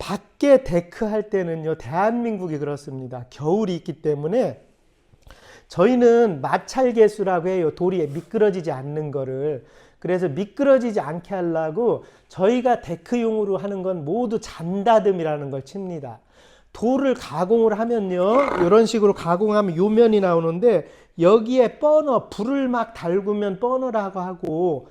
밖에 데크 할 때는요, 대한민국이 그렇습니다. 겨울이 있기 때문에 저희는 마찰계수라고 해요. 돌이 미끄러지지 않는 거를. 그래서 미끄러지지 않게 하려고 저희가 데크용으로 하는 건 모두 잔다듬이라는 걸 칩니다. 돌을 가공을 하면요, 이런 식으로 가공하면 요 면이 나오는데, 여기에 버너, 불을 막 달구면 버너라고 하고,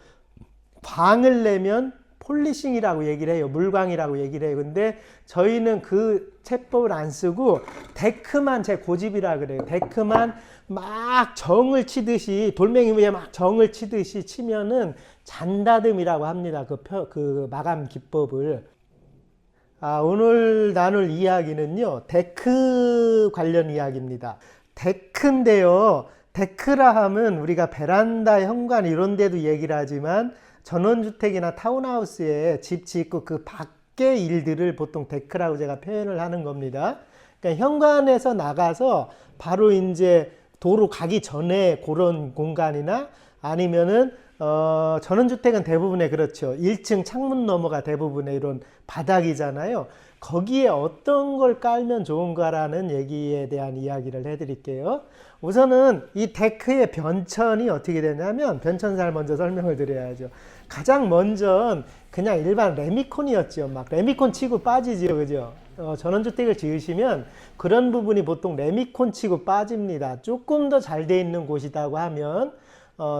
광을 내면 폴리싱이라고 얘기를 해요. 물광이라고 얘기를 해요. 근데 저희는 그 채법을 안 쓰고 데크만 제 고집이라 그래요. 데크만 막 정을 치듯이, 돌멩이 위에 막 정을 치듯이 치면은 잔다듬이라고 합니다. 그 마감 기법을. 오늘 나눌 이야기는요, 데크 관련 이야기입니다. 데크인데요, 데크라 하면 우리가 베란다, 현관 이런 데도 얘기를 하지만 전원주택이나 타운하우스에 집 짓고 그 밖의 일들을 보통 데크라고 제가 표현을 하는 겁니다. 그러니까 현관에서 나가서 바로 이제 도로 가기 전에 그런 공간이나, 아니면은 전원주택은 대부분의 그렇죠. 1층 창문 너머가 대부분의 이런 바닥이잖아요. 거기에 어떤 걸 깔면 좋은가라는 얘기에 대한 이야기를 해드릴게요. 우선은 이 데크의 변천이 어떻게 되냐면, 변천사를 먼저 설명을 드려야죠. 가장 먼저 그냥 일반 레미콘이었죠. 막 레미콘 치고 빠지죠, 그죠? 전원주택을 지으시면 그런 부분이 보통 레미콘 치고 빠집니다. 조금 더 잘 돼 있는 곳이라고 하면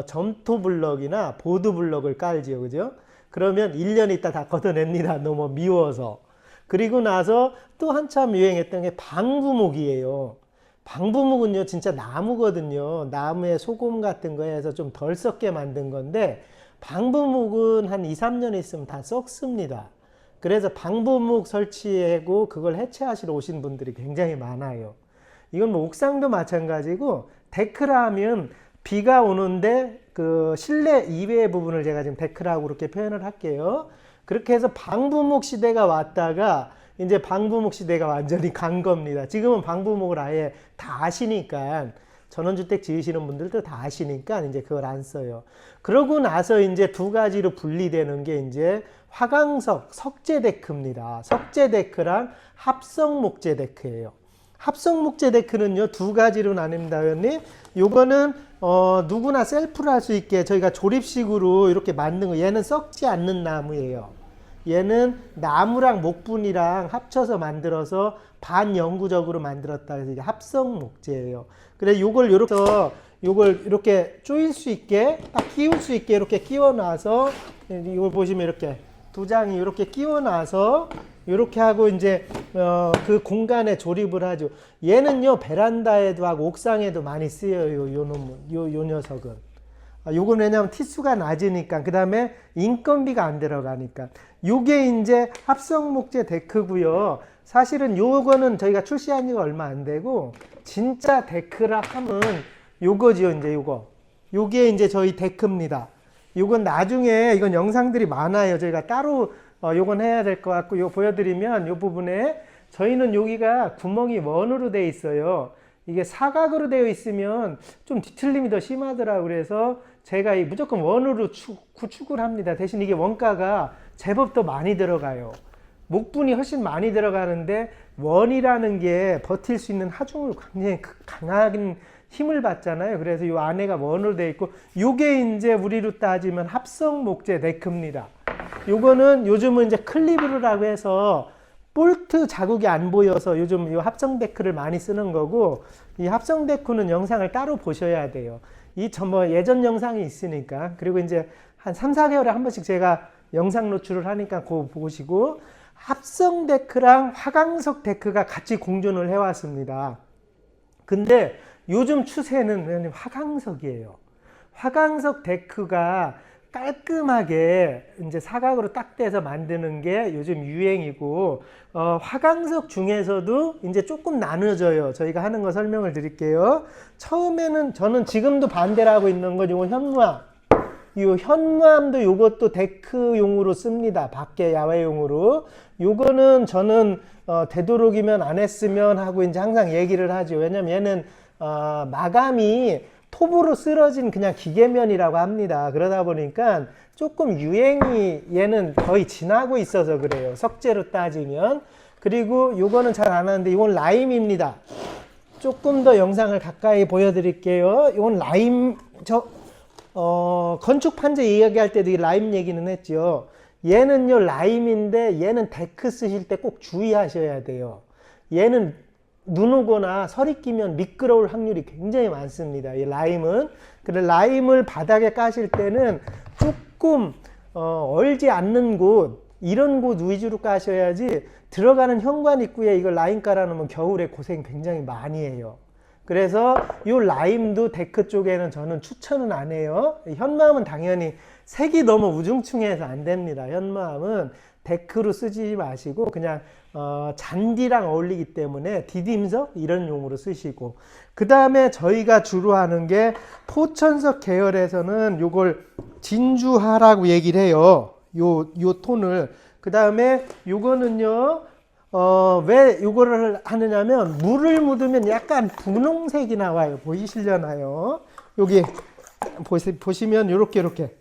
점토 블럭이나 보드 블럭을 깔지요, 그죠? 그러면 1년 있다 다 걷어냅니다. 너무 미워서. 그리고 나서 또 한참 유행했던 게 방부목이에요. 방부목은요, 진짜 나무거든요. 나무에 소금 같은 거 해서 좀 덜 썩게 만든 건데, 방부목은 한 2, 3년 있으면 다 썩습니다. 그래서 방부목 설치하고 그걸 해체하시러 오신 분들이 굉장히 많아요. 이건 뭐 옥상도 마찬가지고, 데크라 하면 비가 오는데 그 실내 이외의 부분을 제가 지금 데크라고 그렇게 표현을 할게요. 그렇게 해서 방부목 시대가 왔다가 이제 방부목 시대가 완전히 간 겁니다. 지금은 방부목을 아예 다 아시니까, 전원주택 지으시는 분들도 다 아시니까 이제 그걸 안 써요. 그러고 나서 이제 두 가지로 분리되는 게 이제 화강석, 석재 데크입니다. 석재 데크랑 합성 목재 데크예요. 합성 목재 데크는요, 두 가지로 나뉩니다, 회원님. 요거는 누구나 셀프로 할 수 있게 저희가 조립식으로 이렇게 만든 거, 얘는 썩지 않는 나무예요. 얘는 나무랑 목분이랑 합쳐서 만들어서 반영구적으로 만들었다 해서 이게 합성 목재예요. 그래서 요걸 이렇게 조일 수 있게, 딱 끼울 수 있게 이렇게 끼워 놔서, 이걸 보시면 이렇게 두 장이 이렇게 끼워 놔서 이렇게 하고 이제 그 공간에 조립을 하죠. 얘는요, 베란다에도 하고 옥상에도 많이 쓰여요. 요 녀석은. 요건 왜냐면 티수가 낮으니까, 그 다음에 인건비가 안 들어가니까. 요게 이제 합성 목재 데크고요. 사실은 요거는 저희가 출시한 지가 얼마 안 되고, 진짜 데크라 하면 요거지요, 이제 요거. 요게 이제 저희 데크입니다. 요건 나중에, 이건 영상들이 많아요. 저희가 따로 요건 해야 될 것 같고, 요 보여드리면 요 부분에 저희는 여기가 구멍이 원으로 되어 있어요. 이게 사각으로 되어 있으면 좀 뒤틀림이 더 심하더라고요. 그래서 제가 무조건 원으로 구축을 합니다. 대신 이게 원가가 제법 더 많이 들어가요. 목분이 훨씬 많이 들어가는데, 원이라는 게 버틸 수 있는 하중을 굉장히 강한 힘을 받잖아요. 그래서 이 안에가 원으로 되어 있고, 요게 이제 우리로 따지면 합성 목재 데크입니다. 요거는 요즘은 이제 클리브르라고 해서 볼트 자국이 안 보여서 요즘 이 합성 데크를 많이 쓰는 거고, 이 합성 데크는 영상을 따로 보셔야 돼요. 뭐 예전 영상이 있으니까. 그리고 이제 한 3, 4개월에 한 번씩 제가 영상 노출을 하니까 그거 보시고, 합성 데크랑 화강석 데크가 같이 공존을 해왔습니다. 근데 요즘 추세는 화강석이에요. 화강석 데크가 깔끔하게 이제 사각으로 딱 떼서 만드는 게 요즘 유행이고, 화강석 중에서도 이제 조금 나눠져요. 저희가 하는 거 설명을 드릴게요. 처음에는 저는 지금도 반대를 하고 있는 건 요거 현무암. 이 현무암도 요것도 데크용으로 씁니다. 밖에 야외용으로. 요거는 저는 되도록이면 안 했으면 하고 이제 항상 얘기를 하죠. 왜냐면 얘는 마감이 톱으로 쓰러진 그냥 기계면이라고 합니다. 그러다 보니까 조금 유행이 얘는 거의 지나고 있어서 그래요. 석재로 따지면. 그리고 요거는 잘 안 하는데 이건 라임입니다. 조금 더 영상을 가까이 보여드릴게요. 이건 라임, 건축 판재 이야기할 때도 이 라임 얘기는 했죠. 얘는요, 라임인데 얘는 데크 쓰실 때 꼭 주의하셔야 돼요. 얘는 눈 오거나 설이 끼면 미끄러울 확률이 굉장히 많습니다. 이 라임은. 그래, 라임을 바닥에 까실 때는 조금, 얼지 않는 곳, 이런 곳 위주로 까셔야지 들어가는 현관 입구에 이걸 라임 깔아놓으면 겨울에 고생 굉장히 많이 해요. 그래서 이 라임도 데크 쪽에는 저는 추천은 안 해요. 현마음은 당연히 색이 너무 우중충해서 안 됩니다. 현마음은 데크로 쓰지 마시고 그냥 잔디랑 어울리기 때문에 디딤석 이런 용으로 쓰시고, 그 다음에 저희가 주로 하는 게 포천석 계열에서는 요걸 진주하라고 얘기를 해요. 요 톤을. 그 다음에 요거는요, 왜 요거를 하느냐면 물을 묻으면 약간 분홍색이 나와요. 보이시려나요? 여기 보시면 요렇게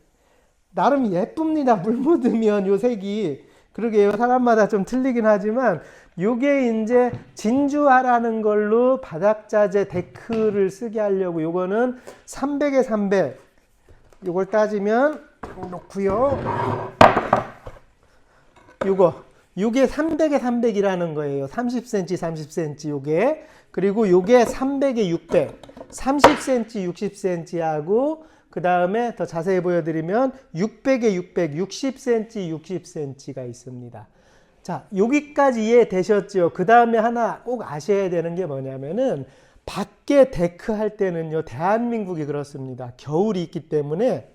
나름 예쁩니다. 물 묻으면 요 색이. 그러게요. 사람마다 좀 틀리긴 하지만 요게 이제 진주화라는 걸로 바닥자재 데크를 쓰게 하려고 요거는 300에 300 요걸 따지면 놓고요. 요게 300에 300이라는 거예요. 30cm 30cm 요게. 그리고 요게 300에 600 30cm 60cm하고 그 다음에 더 자세히 보여드리면 600에 600 60cm 60cm가 있습니다. 자, 여기까지 이해되셨죠? 그 다음에 하나 꼭 아셔야 되는 게 뭐냐면은 밖에 데크 할 때는요, 대한민국이 그렇습니다. 겨울이 있기 때문에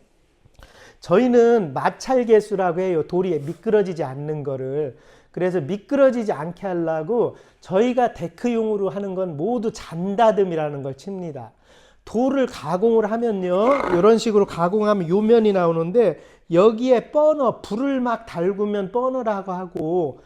저희는 마찰계수라고 해요. 돌이 미끄러지지 않는 거를. 그래서 미끄러지지 않게 하려고 저희가 데크용으로 하는 건 모두 잔다듬이라는 걸 칩니다. 돌을 가공을 하면요, 이런 식으로 가공하면 요 면이 나오는데 여기에 버너, 불을 막 달구면 버너라고 하고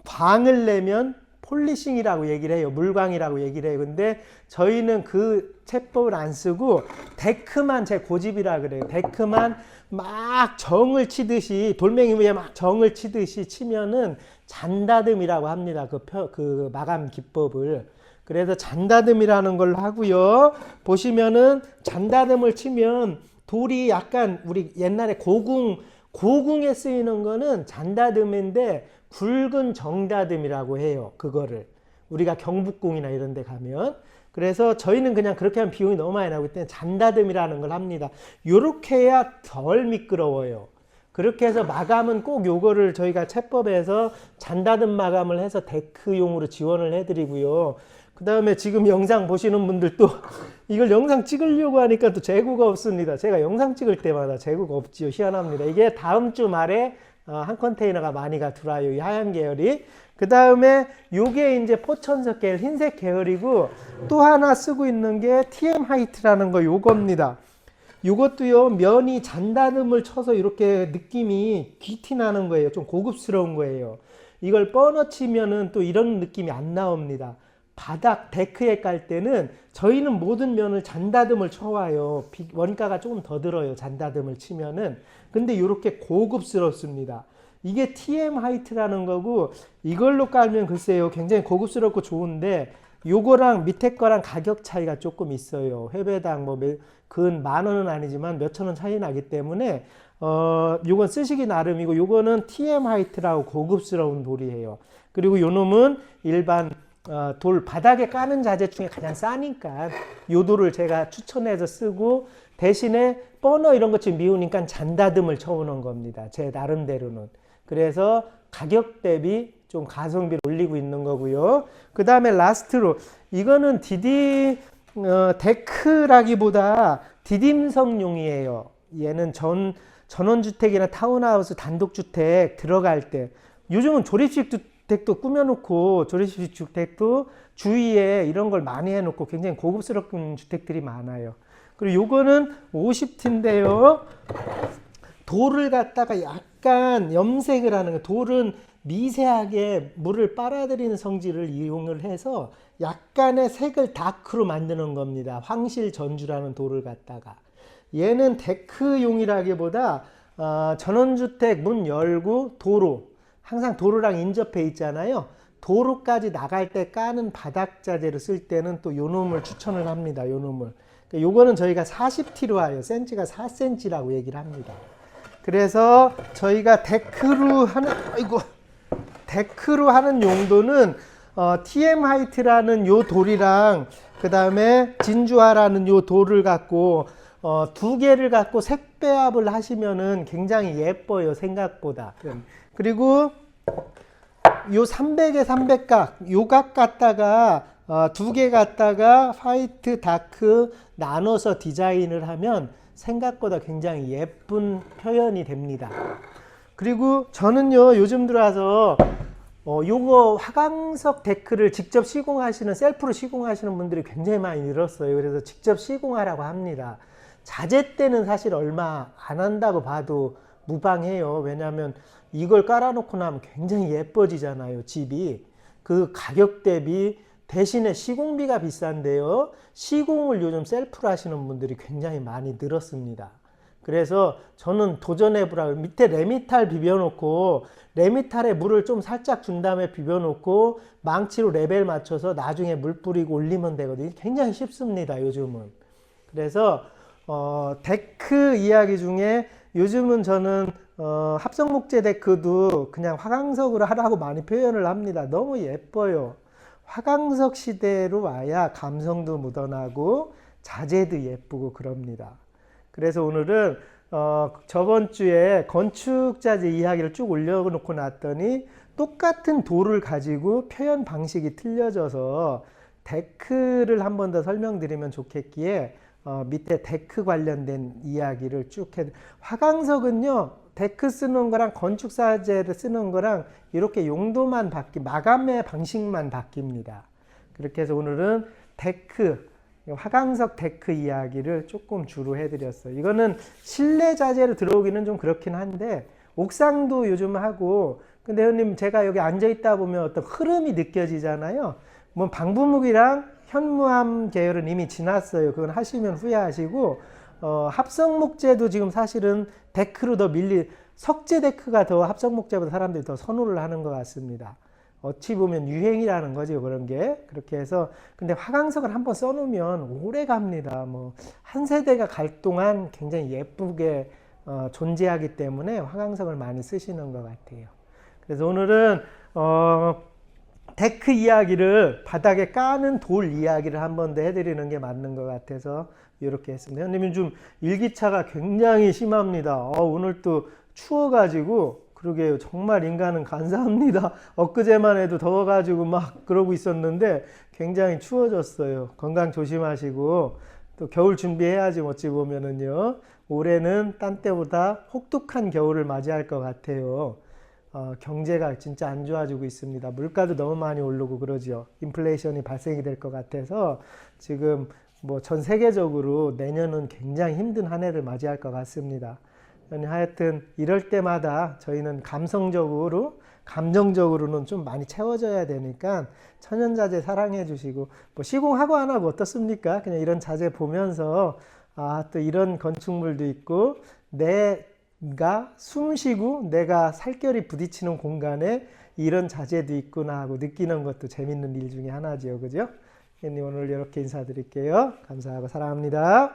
광을 내면 폴리싱이라고 얘기를 해요. 물광이라고 얘기를 해요. 근데 저희는 그 채법을 안 쓰고 데크만 제 고집이라 그래요. 데크만 막 정을 치듯이, 돌멩이 위에 막 정을 치듯이 치면은 잔다듬이라고 합니다. 그 마감 기법을. 그래서 잔다듬이라는 걸 하고요. 보시면은 잔다듬을 치면 돌이 약간 우리 옛날에 고궁에 쓰이는 거는 잔다듬인데 굵은 정다듬이라고 해요. 그거를 우리가 경북궁이나 이런 데 가면. 그래서 저희는 그냥 그렇게 하면 비용이 너무 많이 나오기 때문에 잔다듬이라는 걸 합니다. 요렇게 해야 덜 미끄러워요. 그렇게 해서 마감은 꼭 요거를 저희가 채법에서 잔다듬 마감을 해서 데크용으로 지원을 해드리고요. 그 다음에 지금 영상 보시는 분들도 이걸 영상 찍으려고 하니까 또 재고가 없습니다. 제가 영상 찍을 때마다 재고가 없지요. 희한합니다. 이게 다음 주 말에 한 컨테이너가 많이가 들어와요. 이 하얀 계열이. 그 다음에 요게 이제 포천석 계열 흰색 계열이고, 또 하나 쓰고 있는 게 TM 하이트라는 거 요겁니다. 요것도요, 면이 잔다듬을 쳐서 이렇게 느낌이 귀티 나는 거예요. 좀 고급스러운 거예요. 이걸 뻔어 치면은 또 이런 느낌이 안 나옵니다. 바닥 데크에 깔 때는 저희는 모든 면을 잔다듬을 쳐와요. 원가가 조금 더 들어요. 잔다듬을 치면은. 근데 이렇게 고급스럽습니다. 이게 TM 하이트라는 거고, 이걸로 깔면 글쎄요, 굉장히 고급스럽고 좋은데 요거랑 밑에 거랑 가격 차이가 조금 있어요. 회배당 뭐 근 10,000원은 아니지만 몇천 원 차이 나기 때문에 요건 쓰시기 나름이고, 요거는 TM 하이트라고 고급스러운 돌이에요. 그리고 요 놈은 일반 돌 바닥에 까는 자재 중에 가장 싸니까 요 돌을 제가 추천해서 쓰고, 대신에 버너 이런 것 좀 미우니까 잔다듬을 쳐오는 겁니다. 제 나름대로는. 그래서 가격 대비 좀 가성비를 올리고 있는 거고요. 그 다음에 라스트로 이거는 데크라기보다 디딤석용이에요. 얘는 전원주택이나 타운하우스 단독주택 들어갈 때, 요즘은 조립식 주택도 꾸며놓고, 조립식 주택도 주위에 이런 걸 많이 해놓고 굉장히 고급스러운 주택들이 많아요. 그리고 요거는 50T인데요. 돌을 갖다가 약간 염색을 하는 거, 돌은 미세하게 물을 빨아들이는 성질을 이용을 해서 약간의 색을 다크로 만드는 겁니다. 황실 전주라는 돌을 갖다가. 얘는 데크용이라기보다 전원주택 문 열고 도로, 항상 도로랑 인접해 있잖아요. 도로까지 나갈 때 까는 바닥 자재를 쓸 때는 또 요 놈을 추천을 합니다. 요 놈을. 요거는 저희가 40T로 하여 센치가 4cm라고 얘기를 합니다. 그래서 저희가 데크로 하는 용도는 TM 하이트라는 요 돌이랑 그 다음에 진주화라는 요 돌을 갖고 두 개를 갖고 색배합을 하시면은 굉장히 예뻐요, 생각보다. 그리고 요 300에 300각, 요 각 갖다가 두 개 갖다가 화이트, 다크 나눠서 디자인을 하면 생각보다 굉장히 예쁜 표현이 됩니다. 그리고 저는요, 요즘 들어와서 요거 화강석 데크를 직접 시공하시는, 셀프로 시공하시는 분들이 굉장히 많이 늘었어요. 그래서 직접 시공하라고 합니다. 자재 때는 사실 얼마 안 한다고 봐도 무방해요. 왜냐하면 이걸 깔아놓고 나면 굉장히 예뻐지잖아요, 집이. 그 가격 대비 대신에 시공비가 비싼데요. 시공을 요즘 셀프로 하시는 분들이 굉장히 많이 늘었습니다. 그래서 저는 도전해보라고, 밑에 레미탈 비벼놓고 레미탈에 물을 좀 살짝 준 다음에 비벼놓고 망치로 레벨 맞춰서 나중에 물 뿌리고 올리면 되거든요. 굉장히 쉽습니다, 요즘은. 그래서 데크 이야기 중에 요즘은 저는 합성목재 데크도 그냥 화강석으로 하라고 많이 표현을 합니다. 너무 예뻐요. 화강석 시대로 와야 감성도 묻어나고 자재도 예쁘고 그럽니다. 그래서 오늘은 저번 주에 건축자재 이야기를 쭉 올려놓고 났더니 똑같은 돌을 가지고 표현 방식이 틀려져서 데크를 한 번 더 설명드리면 좋겠기에 밑에 데크 관련된 이야기를 쭉 해. 화강석은요, 데크 쓰는 거랑 건축사재를 쓰는 거랑 이렇게 용도만 마감의 방식만 바뀝니다. 그렇게 해서 오늘은 데크, 화강석 데크 이야기를 조금 주로 해드렸어요. 이거는 실내 자재로 들어오기는 좀 그렇긴 한데, 옥상도 요즘 하고, 근데 형님 제가 여기 앉아있다 보면 어떤 흐름이 느껴지잖아요. 뭐 방부목이랑 현무암 계열은 이미 지났어요. 그건 하시면 후회하시고, 합성목재도 지금 사실은 데크로 더 석재 데크가 더 합성목재보다 사람들이 더 선호를 하는 것 같습니다. 어찌 보면 유행이라는 거죠, 그런 게. 그렇게 해서, 근데 화강석을 한번 써놓으면 오래 갑니다. 뭐, 한 세대가 갈 동안 굉장히 예쁘게 존재하기 때문에 화강석을 많이 쓰시는 것 같아요. 그래서 오늘은, 데크 이야기를 바닥에 까는 돌 이야기를 한 번 더 해드리는 게 맞는 것 같아서 이렇게 했습니다. 형님은 좀 일기차가 굉장히 심합니다. 오늘 또 추워가지고 그러게요. 정말 인간은 간사합니다. 엊그제만 해도 더워가지고 막 그러고 있었는데 굉장히 추워졌어요. 건강 조심하시고 또 겨울 준비해야지. 어찌 보면은요, 올해는 딴 때보다 혹독한 겨울을 맞이할 것 같아요. 경제가 진짜 안 좋아지고 있습니다. 물가도 너무 많이 오르고 그러죠. 인플레이션이 발생이 될 것 같아서 지금 뭐 전 세계적으로 내년은 굉장히 힘든 한 해를 맞이할 것 같습니다. 하여튼 이럴 때마다 저희는 감정적으로는 좀 많이 채워져야 되니까 천연자재 사랑해 주시고, 뭐 시공하고 안 하고 어떻습니까? 그냥 이런 자재 보면서 또 이런 건축물도 있고 내가 숨 쉬고 내가 살결이 부딪히는 공간에 이런 자재도 있구나 하고 느끼는 것도 재밌는 일 중에 하나죠. 그죠? 오늘 이렇게 인사드릴게요. 감사하고 사랑합니다.